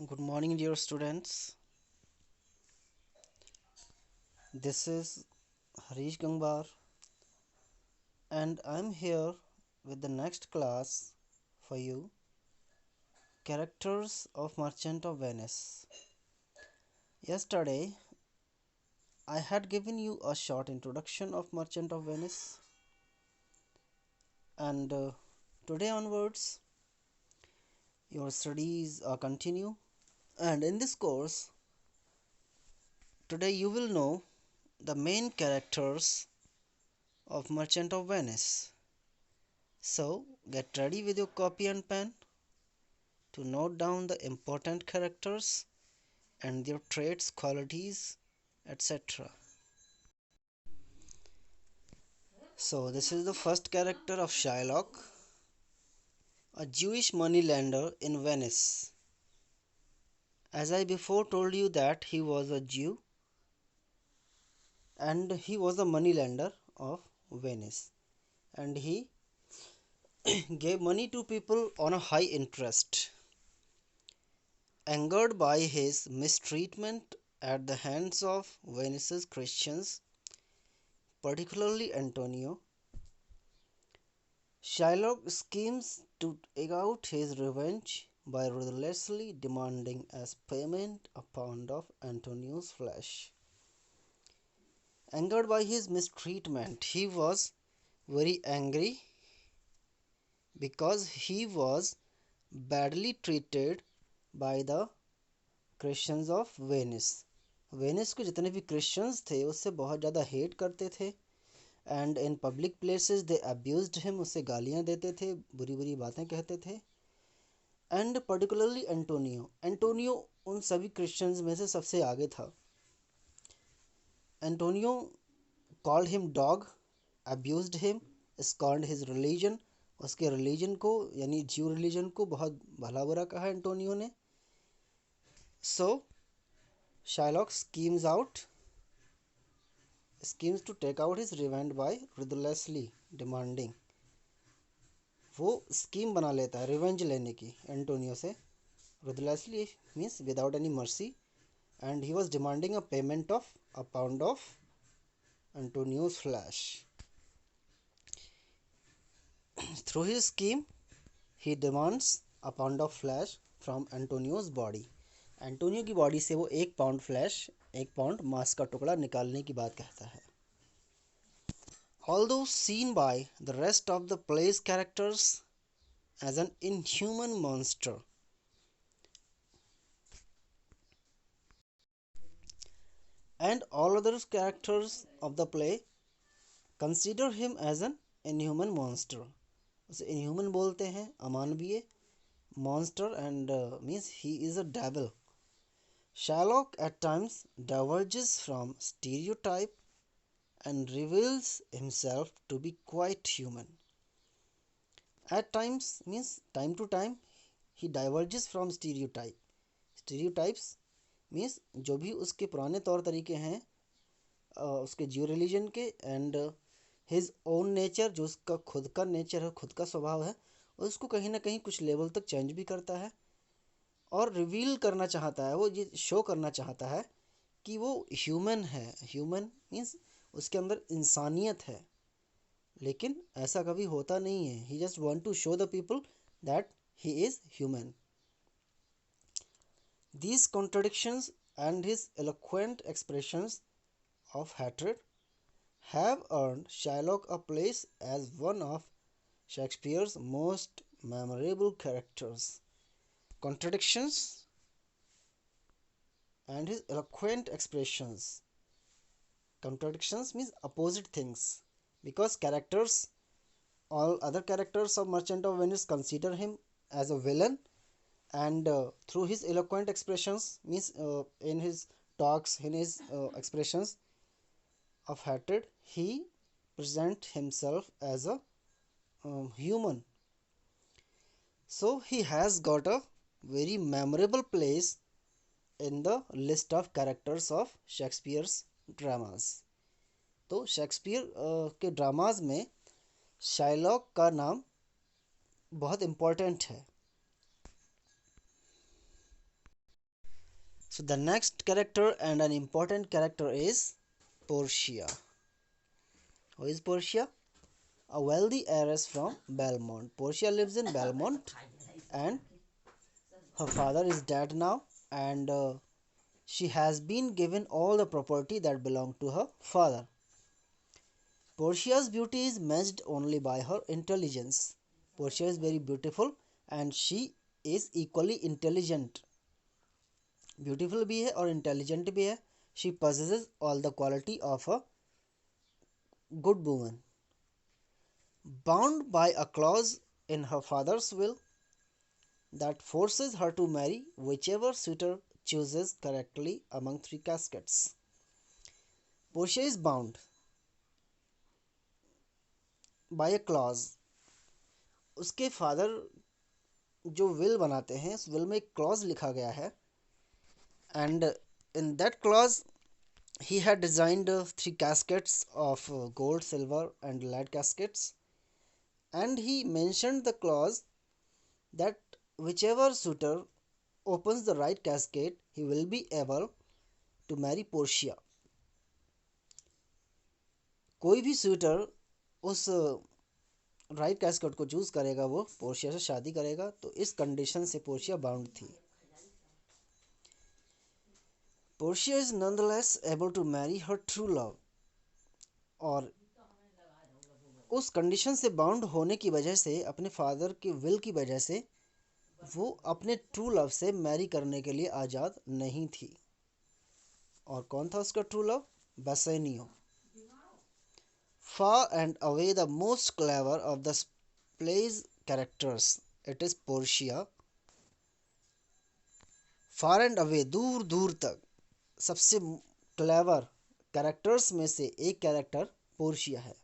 Good morning, dear students. This is Harish Gangbar, and I'm here with the next class for you Characters of Merchant of Venice. Yesterday, I had given you a short introduction of Merchant of Venice, and today onwards, your studies continue. And in this course, today you will know the main characters of Merchant of Venice. So, get ready with your copy and pen to note down the important characters and their traits, qualities, etc. So, this is the first character of Shylock, a Jewish moneylender in Venice. As I before told you that he was a Jew and he was a moneylender of Venice, and he gave money to people on a high interest. Angered by his mistreatment at the hands of Venice's Christians, particularly Antonio, Shylock schemes to take out his revenge by ruthlessly demanding as payment a pound of Antonio's flesh. Angered by his mistreatment, he was very angry because he was badly treated by the Christians of Venice. Venice के जितने भी Christians थे उससे बहुत ज़्यादा hate करते थे and in public places they abused him, उससे गालियाँ देते थे, बुरी बुरी बातें कहते थे. एंड पर्टिकुलरली एंटोनियो एंटोनियो उन सभी क्रिश्चियंस में से सबसे आगे था. Antonio called him dog, abused him, scorned his religion, उसके रिलीजन को यानी ज्यू रिलीजन को बहुत भला बुरा कहा एंटोनियो ने. सो Shylock schemes to take out his revenge by ruthlessly demanding. वो स्कीम बना लेता है रिवेंज लेने की एंटोनियो से. ruthlessly means without any mercy, and he was demanding a payment of a pound of Antonio's flesh. Through his scheme, he demands a pound of flesh from Antonio's body. Antonio की body से वो 1 pound flash, 1 pound मांस का टुकड़ा निकालने की बात कहता है. Although seen by the rest of the play's characters as an inhuman monster, and all other characters of the play consider him as an inhuman monster. उसे inhuman बोलते हैं, अमानवीय. Monster and means he is a devil. Shylock at times diverges from stereotype and reveals himself to be quite human. At times means time to time he diverges from stereotype. Stereotypes means जो भी उसके पुराने तौर तरीके हैं उसके ज्यू religion के, एंड हिज ओन नेचर, जो उसका खुद का नेचर है, खुद का स्वभाव है, उसको कहीं ना कहीं कुछ लेवल तक चेंज भी करता है और रिवील करना चाहता है, वो ये शो करना चाहता है कि वो ह्यूमन है. ह्यूमन मीन्स उसके अंदर इंसानियत है, लेकिन ऐसा कभी होता नहीं है. He just want to show the people that he is human. These contradictions and his eloquent expressions of hatred have earned Shylock a place as one of Shakespeare's most memorable characters. Contradictions and his eloquent expressions. Contradictions means opposite things, because all other characters of Merchant of Venice consider him as a villain, and through his eloquent expressions means in his talks, in his expressions of hatred, he present himself as a human. So he has got a very memorable place in the list of characters of Shakespeare's dramas. तो Shakespeare के dramas में Shylock का नाम बहुत important है. So the next character and an important character is Portia. Who is Portia? A wealthy heiress from Belmont. Portia lives in Belmont and her father is dead now, and she has been given all the property that belonged to her father. Portia's beauty is matched only by her intelligence. Portia is very beautiful and she is equally intelligent. Beautiful भी है और intelligent भी है. She possesses all the quality of a good woman. Bound by a clause in her father's will that forces her to marry whichever suitor chooses correctly among three caskets. Portia is bound by a clause. उसके father जो will बनाते हैं उस will में एक clause लिखा गया है, and in that clause he had designed three caskets of gold, silver and lead caskets, and he mentioned the clause that whichever suitor opens the right casket he will be able to marry Portia. कोई भी suitor उस right casket को choose करेगा वो Portia से शादी करेगा, तो इस कंडीशन से पोर्शिया बाउंड थी. Portia is nonetheless able to marry her true love, और उस कंडीशन से बाउंड होने की वजह से, अपने फादर के विल की वजह से, वो अपने ट्रू लव से मैरी करने के लिए आज़ाद नहीं थी. और कौन था उसका true love? Bassanio. Far and away the most clever of the play's characters, it is Portia. Far and away, दूर दूर तक सबसे क्लेवर कैरेक्टर्स में से एक कैरेक्टर पोर्शिया है.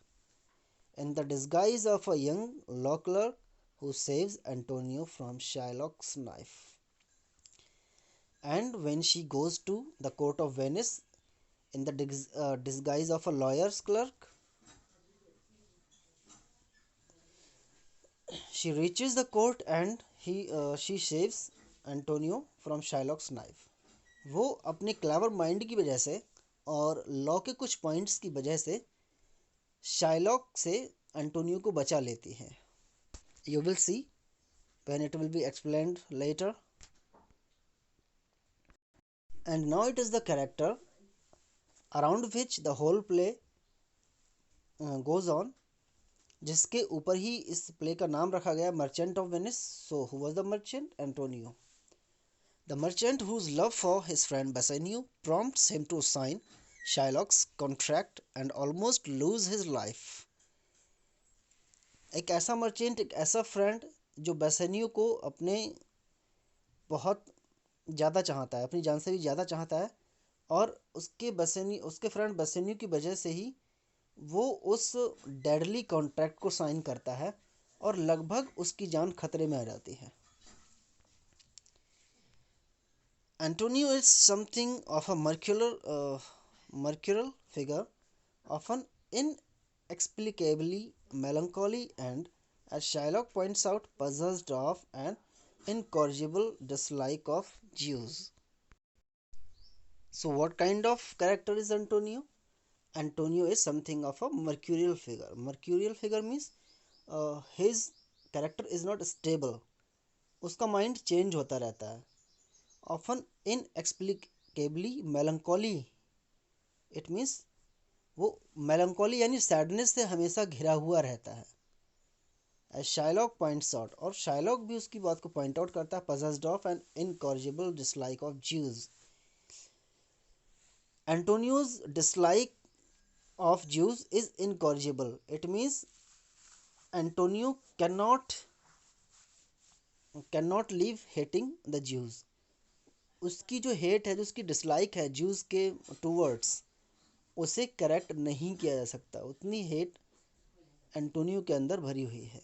In the disguise of a young law clerk who saves Antonio from Shylock's knife. And when she goes to the court of Venice in the disguise of a lawyer's clerk, she reaches the court and she saves Antonio from Shylock's knife. वो अपने clever mind की वजह से और law के कुछ points की वजह से शाइलॉक से एंटोनियो को बचा लेती हैं. You will see when it will be explained later. And now it is the character around which the whole play goes on, जिसके ऊपर ही इस प्ले का नाम रखा गया merchant of Venice. So who was the merchant? Antonio. The merchant whose love for his friend Bassanio prompts him to sign Shylock's contract and almost lose his life. एक ऐसा merchant, एक ऐसा फ्रेंड जो Bassanio को अपने बहुत ज़्यादा चाहता है, अपनी जान से भी ज़्यादा चाहता है, और उसके फ्रेंड बेसेनियो की वजह से ही वो उस डेडली कॉन्ट्रैक्ट को साइन करता है और लगभग उसकी जान खतरे में आ जाती है. Antonio is something of a mercurial figure, often inexplicably melancholy and, as Shylock points out, possessed of an incorrigible dislike of Jews. So what kind of character is Antonio? Antonio is something of a mercurial figure. Mercurial figure means his character is not stable. उसका mind change होता रहता है. Often inexplicably melancholy, it means वो melancholy यानी sadness से हमेशा घिरा हुआ रहता है. As Shylock points out, और Shylock भी उसकी बात को पॉइंट आउट करता है, possessed of an incorrigible dislike of Jews. Antonio's dislike of Jews is incorrigible. It means Antonio cannot leave hating the Jews. उसकी जो हेट है, जो उसकी डिसलाइक है ज्यूज के टूवर्ड्स, उसे करेक्ट नहीं किया जा सकता. उतनी हेट एंटोनियो के अंदर भरी हुई है.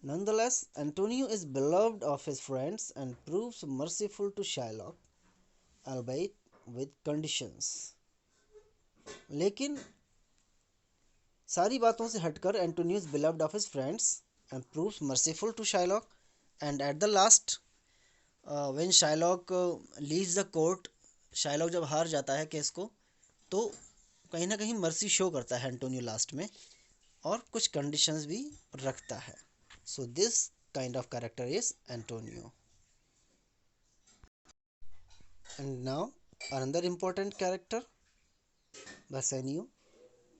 Nonetheless, Antonio is beloved of his friends and proves merciful to Shylock, albeit with conditions. लेकिन सारी बातों से हटकर Antonio is beloved of his friends and proves merciful to Shylock, and at the last when Shylock leaves the court, Shylock जब हार जाता है case को, तो कहीं ना कहीं मर्सी शो करता है एंटोनियो लास्ट में, और कुछ कंडीशंस भी रखता है. So this kind of character is Antonio. And now another important character, Bassanio,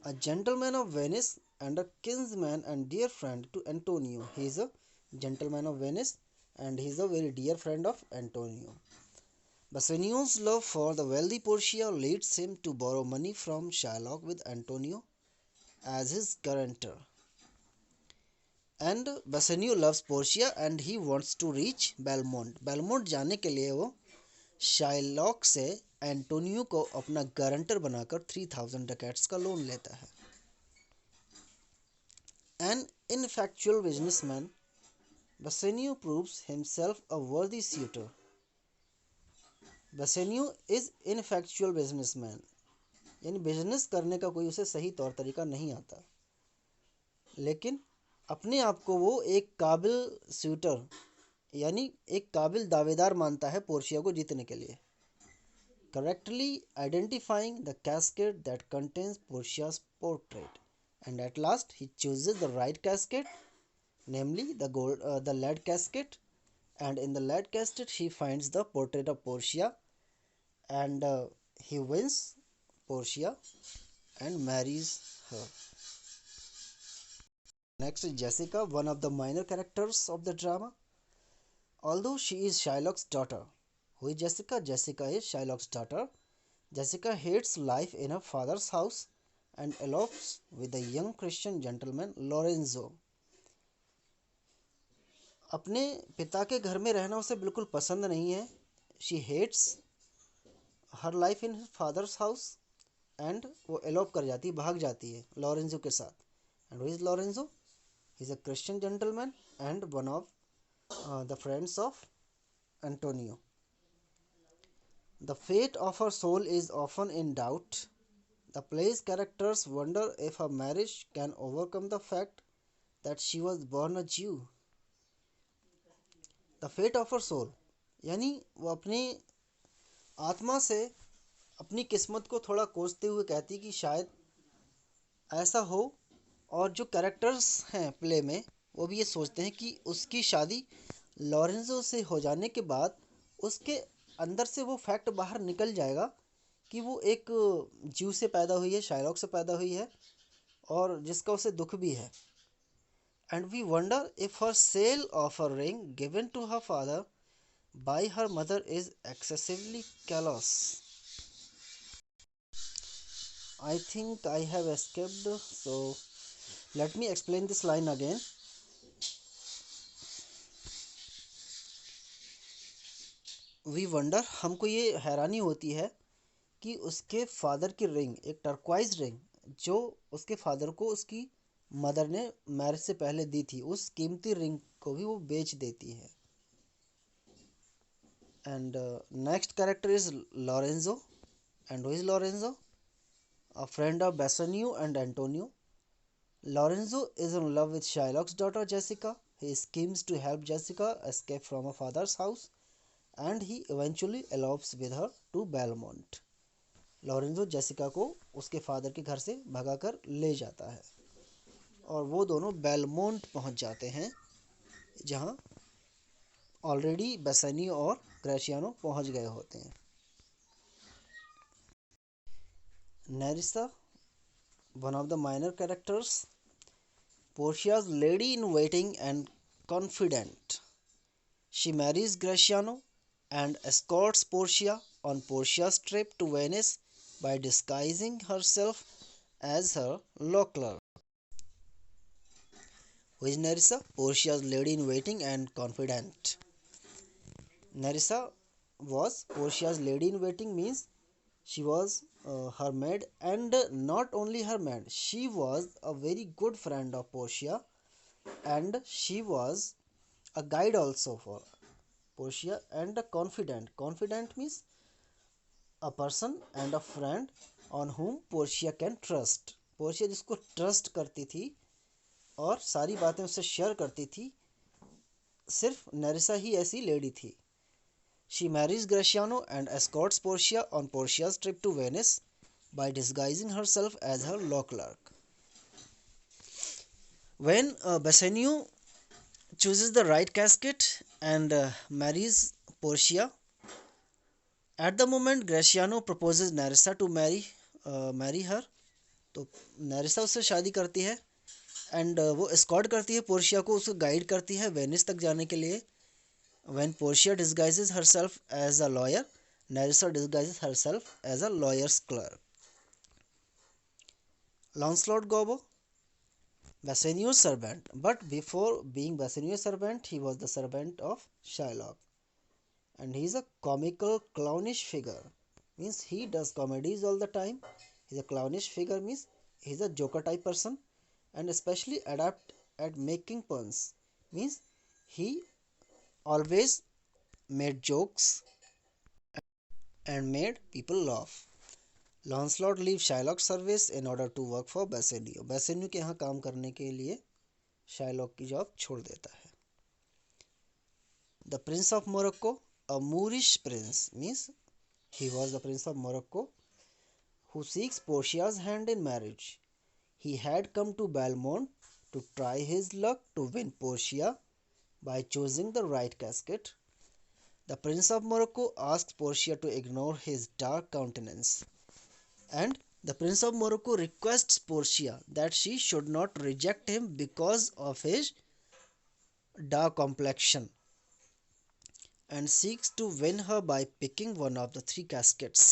a gentleman of Venice and a kinsman and dear friend to Antonio. He is a gentleman of Venice and he is a very dear friend of Antonio. Bassanio's love for the wealthy Portia leads him to borrow money from Shylock with Antonio as his guarantor. And Bassanio loves Portia and he wants to reach Belmont. Belmont जाने के लिए वो Shylock से Antonio को अपना guarantor बनाकर 3000 डकैट्स का loan लेता है. An ineffectual businessman, Bassanio proves himself a worthy suitor. Bassanio is ineffectual businessman, यानी बिजनेस करने का कोई उसे सही तौर तरीका नहीं आता, लेकिन अपने आप को वो एक काबिल सूटर यानी एक काबिल दावेदार मानता है पोर्शिया को जीतने के लिए. Correctly identifying the casket that contains Portia's portrait, and at last he chooses the right casket, namely the lead casket, and in the lead casket he finds the portrait of Portia, and he wins Portia and marries her. Next is Jessica, one of the minor characters of the drama. Although she is Shylock's daughter. Who is Jessica? Jessica is Shylock's daughter. Jessica hates life in her father's house and elopes with the young Christian gentleman Lorenzo. अपने पिता के घर में रहना उसे बिल्कुल पसंद नहीं है. She hates her life in her father's house and वो elope कर जाती है, भाग जाती है लॉरेंजो के साथ. And who is Lorenzo? He is a Christian gentleman and one of the friends of Antonio. The fate of her soul is often in doubt. The play's characters wonder if her marriage can overcome the fact that she was born a Jew. The fate of her soul यानी वो अपनी आत्मा से अपनी किस्मत को थोड़ा कोसते हुए कहती कि शायद ऐसा हो. और जो कैरेक्टर्स हैं प्ले में वो भी ये सोचते हैं कि उसकी शादी लॉरेंजो से हो जाने के बाद उसके अंदर से वो फैक्ट बाहर निकल जाएगा कि वो एक जीव से पैदा हुई है, शाइलॉक से पैदा हुई है, और जिसका उसे दुख भी है. And we wonder if her sale of a ring given to her father by her mother is excessively callous. I think I have escaped, so let me explain this line again. We wonder, हमको ये हैरानी होती है कि उसके father की ring, एक turquoise ring जो उसके फादर को उसकी मदर ने मैरिज से पहले दी थी, उस कीमती रिंग को भी वो बेच देती है. And next character is Lorenzo. And who is Lorenzo? A friend of Bassanio and Antonio. Lorenzo is in love with Shylock's daughter Jessica. He schemes to help Jessica escape from her father's house and he eventually elopes with her to Belmont. Lorenzo Jessica को उसके father के घर से भगाकर ले जाता है और वो दोनों बेलमोंट पहुंच जाते हैं, जहां ऑलरेडी बेसानियो और ग्रेशियानो पहुंच गए होते हैं. नेरिसा, one of the minor characters, Portia's lady in waiting and confidant. She marries Graciano and escorts Portia on Portia's trip to Venice by disguising herself as her law clerk. Who is Nerissa? Portia's lady in waiting and confidant. Nerissa was Portia's lady in waiting, means she was her maid, and not only her maid, she was a very good friend of Portia and she was a guide also for Portia. And a confidant. Confidant means a person and a friend on whom Portia can trust. Portia जिसको trust करती थी और सारी बातें उससे share करती थी, सिर्फ नेरिसा ही ऐसी लेडी थी. She marries Graciano and escorts Portia on Portia's trip to Venice by disguising herself as her law clerk. When Bassanio chooses the right casket and marries Portia, at the moment Graciano proposes Nerissa to marry her. तो नेरिसा उससे शादी करती है and वो escort करती है Portia को, उसको गाइड करती है वेनिस तक जाने के लिए. When Portia disguises herself as a lawyer, Nerissa disguises herself as a lawyer's clerk. Launcelot Gobbo, Bassanio's servant, but before being Bassanio's servant, he was the servant of Shylock, and he is a comical, clownish figure. Means he does comedies all the time. He's a clownish figure means he's a joker type person, and especially adept at making puns. Means he always made jokes and made people laugh. Lancelot leaves Shylock's service in order to work for Bassanio. Bassanio के यहाँ काम करने के लिए Shylock की job छोड़ देता है. The prince of Morocco, a Moorish Prince means he was the prince of Morocco who seeks Portia's hand in marriage. He had come to Belmont to try his luck to win Portia by choosing the right casket. The prince of Morocco asks Portia to ignore his dark countenance, and the prince of Morocco requests Portia that she should not reject him because of his dark complexion, and seeks to win her by picking one of the three caskets.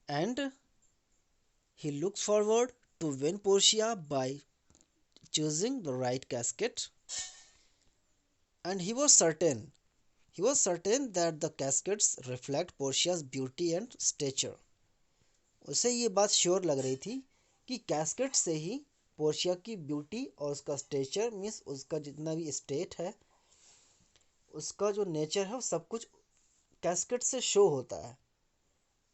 And he looks forward to win Portia by choosing the right casket. And he was certain that the caskets reflect Portia's beauty and stature. उसे ये बात sure लग रही थी कि casket से ही Portia की beauty और उसका स्टेचर मीन्स उसका जितना भी स्टेट है, उसका जो नेचर है वो सब कुछ कैस्केट से शो होता है.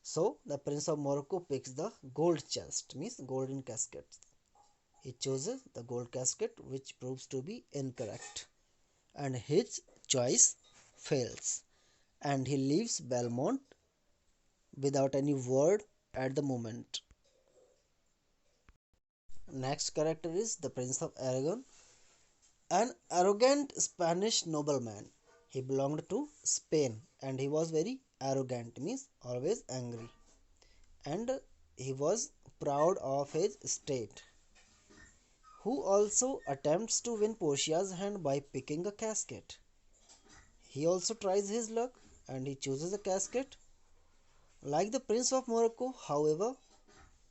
So the prince of Morocco picks the gold chest means golden casket. He chooses the gold casket which proves to be incorrect, and his choice fails, and he leaves Belmont without any word at the moment. Next character is the Prince of Aragon, an arrogant Spanish nobleman. He belonged to Spain and he was very arrogant, means always angry, and he was proud of his state, who also attempts to win Portia's hand by picking a casket. He also tries his luck and he chooses a casket. Like the Prince of Morocco, however,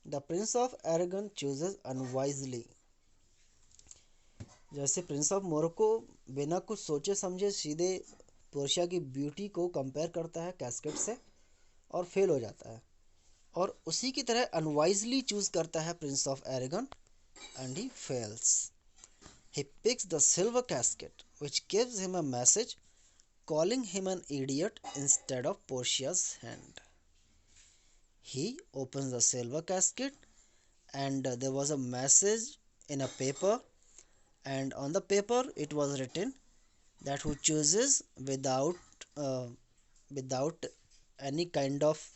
the Prince of Aragon chooses unwisely. जैसे Prince of Morocco बिना कुछ सोचे समझे सीधे Portia की beauty को compare करता है कैस्केट से और फेल हो जाता है, और उसी की तरह अनवाइजली चूज करता है prince of Arragon and he fails. He picks the silver casket, which gives him a message calling him an idiot instead of Portia's hand. He opens the silver casket, and there was a message in a paper, and on the paper it was written that who chooses uh, without any kind of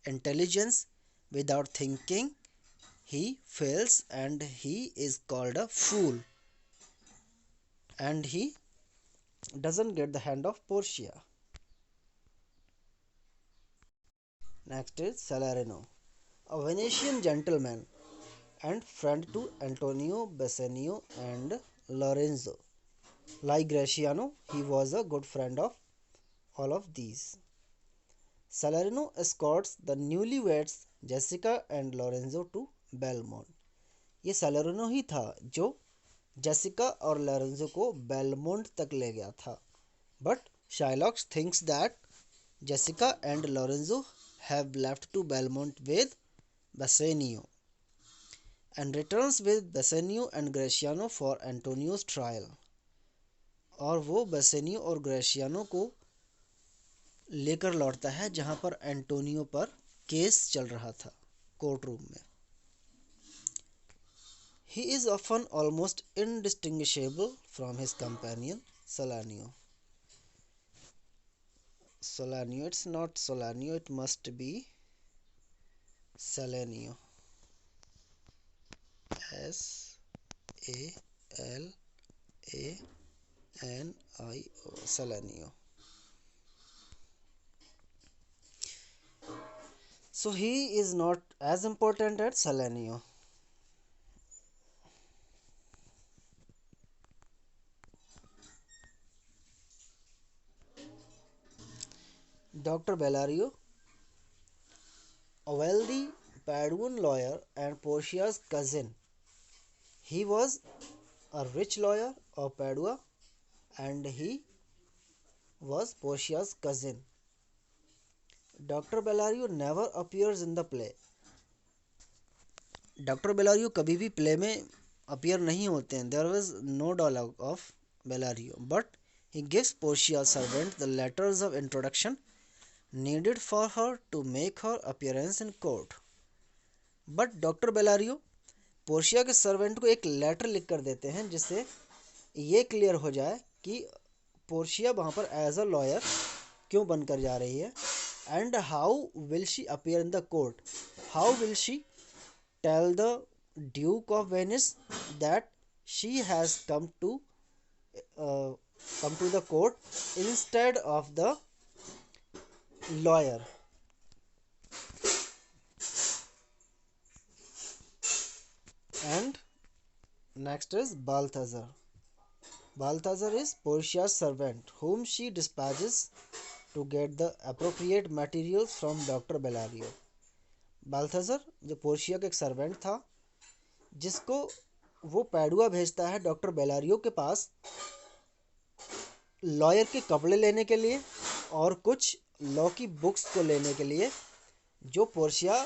intelligence, without thinking, he fails and he is called a fool, and he doesn't get the hand of Portia. Next is Salarino, a Venetian gentleman and friend to Antonio, Bassanio, and Lorenzo. Like Graciano, he was a good friend of all of these. Salarino escorts the newlyweds Jessica and Lorenzo to Belmont. ये सैलरिनो ही था जो Jessica और Lorenzo को Belmont तक ले गया था. But Shylock thinks that Jessica and Lorenzo have left to Belmont with Bassanio and returns with Bassanio and Graciano for Antonio's trial. और वो बेसेनियो और ग्रेशियानो को लेकर लौटता है जहाँ पर एंटोनियो पर केस चल रहा था कोर्ट रूम में. He is often almost indistinguishable from his companion Salanio. Solanio. It's not Solanio. It must be Selenio. Salanio. Selenio. So he is not as important as Selenio. Dr. Bellario, a wealthy Paduan lawyer and Portia's cousin. He was a rich lawyer of Padua and he was Portia's cousin. Dr. Bellario never appears in the play. Doctor Bellario कभी भी play में appear नहीं होते हैं. There was no dialogue of Bellario but he gives Portia servant the letters of introduction needed for her to make her appearance in court. But doctor Bellario Portia के servant को एक letter लिख कर देते हैं जिससे ये क्लियर हो जाए कि पोर्शिया वहाँ पर एज अ लॉयर क्यों बनकर जा रही है. And how will she appear in the court. How will she tell the Duke of Venice that she has uh, come to the court instead of the lawyer. And next is Balthazar. Balthazar is Portia's servant whom she dispatches to get the appropriate materials from Dr. Bellario. बाल्थाजर जो Portia का एक servant था जिसको वो पैडुआ भेजता है doctor बेलारियो के पास lawyer के कपड़े लेने के लिए और कुछ लॉ की बुक्स को लेने के लिए जो पोर्शिया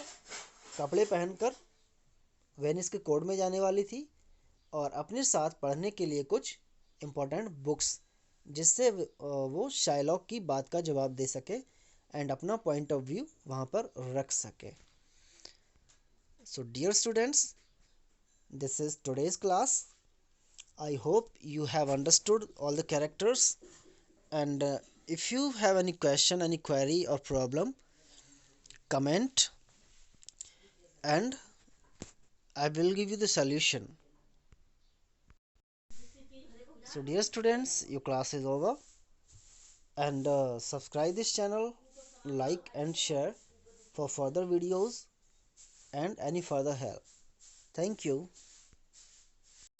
कपड़े पहनकर वेनिस के कोर्ट में जाने वाली थी और अपने साथ पढ़ने के लिए कुछ इम्पोर्टेंट बुक्स जिससे वो शाइलॉक की बात का जवाब दे सके एंड अपना पॉइंट ऑफ व्यू वहाँ पर रख सके. So dear students, this is today's class. I hope you have understood all the characters and if you have any question, any query or problem, comment and I will give you the solution. So dear students, your class is over and subscribe this channel, like and share for further videos and any further help. Thank you.